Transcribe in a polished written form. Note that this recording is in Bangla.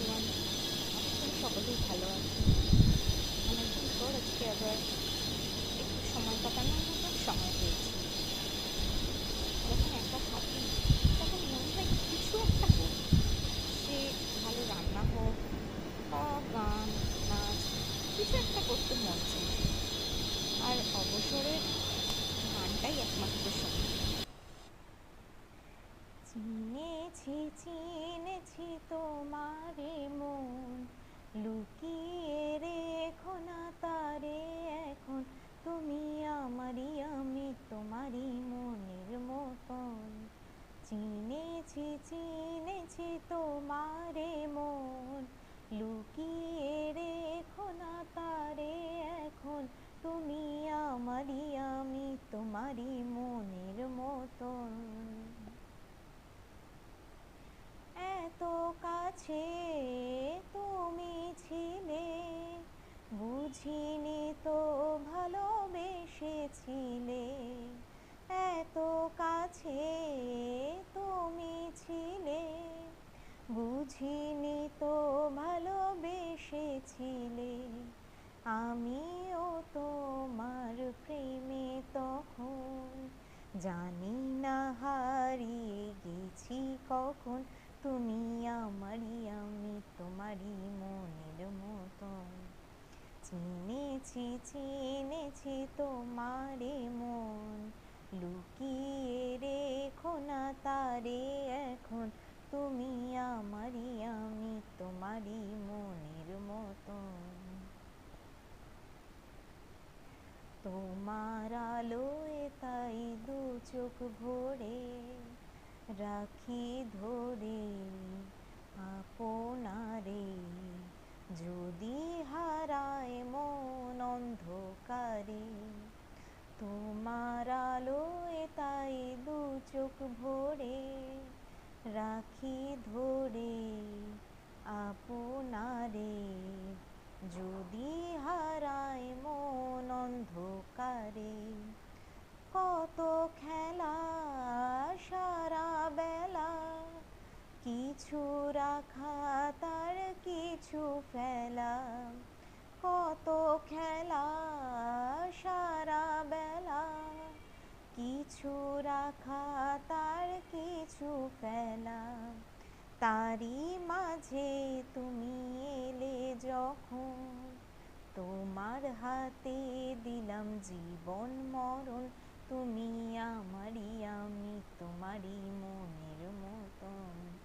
এভরিওয়ান, আশা করি সকলেই ভালো আছে। অনেকদিন পর আজকে আবার একটু সময় কাটানোর মতন সময় পেয়েছি। যখন একা থাকি তখন মনে হয় কিছু একটা করি, সে ভালো রান্না হোক বা গান, নাচ, কিছু একটা করতে মন চায়। আর অবসরে গানটাই একমাত্র সঙ্গী। চিনেছি চিনেছি তোমারে মন, লুকিয়ে রেখো না তারে এখন। তুমি আমারই, আমি তোমারই মনের মতন। চিনেছি চিনেছি তোমারে মন, লুকিয়ে রেখো না তারে এখন। তুমি আমারই, আমি তোমারই মনের মতন। এত কাছে তুমি ছিলে, বুঝিনি তো ভালোবেসেছিলে। এত কাছে তুমি ছিলে, বুঝিনি তো ভালোবেসেছিলে। আমিও তোমার প্রেমে তখন, জানি না হারিয়ে গেছি কখন। তুমি আমারই, আমি তোমারই মনের মতন। চিনেছি চিনেছি তোমারে মন, লুকিয়ে রেখো না তারে এখন। তুমি আমারই, আমি তোমারই মনের মতন। তোমার আলোয় তাই দু চোখ ভরে রাখি ধরে আপনারে। যদি হারায় মন অন্ধকারে, তোমার আলোয় তাই দু চোখ ভরে রাখি ধরে আপনারে। যদি হারায় মন অন্ধকারে, কত খেলা সারা বেলা, কিছু রাখা তার কিছু ফেলা। কত খেলা সারা বেলা, কিছু রাখা তার কিছু ফেলা। তারই মাঝে তুমি এলে যখন, তোমার হাতে দিলাম জীবন মরণ। তুমি আমারই, আমি তোমারই মনের মতন।